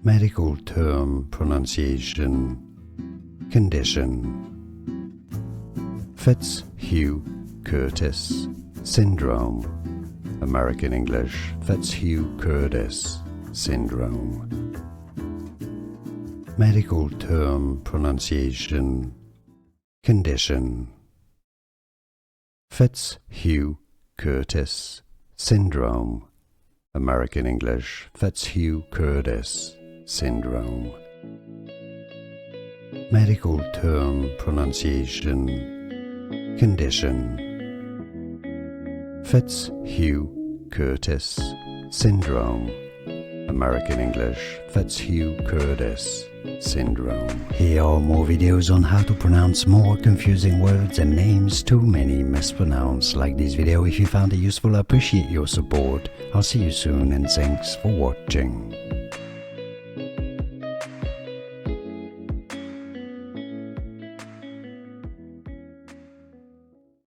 medical term pronunciation, condition. Fitz Hugh Curtis syndrome, American English, Fitz Hugh Curtis syndrome. Medical term pronunciation, condition. Fitz Hugh Curtis syndrome, American English, Fitz Hugh Curtis syndrome. Medical term pronunciation, condition. Fitz Hugh Curtis syndrome, American English, Fitz Hugh Curtis syndrome. Here are more videos on how to pronounce more confusing words and names too many mispronounced. Like this video if you found it useful. I appreciate your support. I'll see you soon and thanks for watching.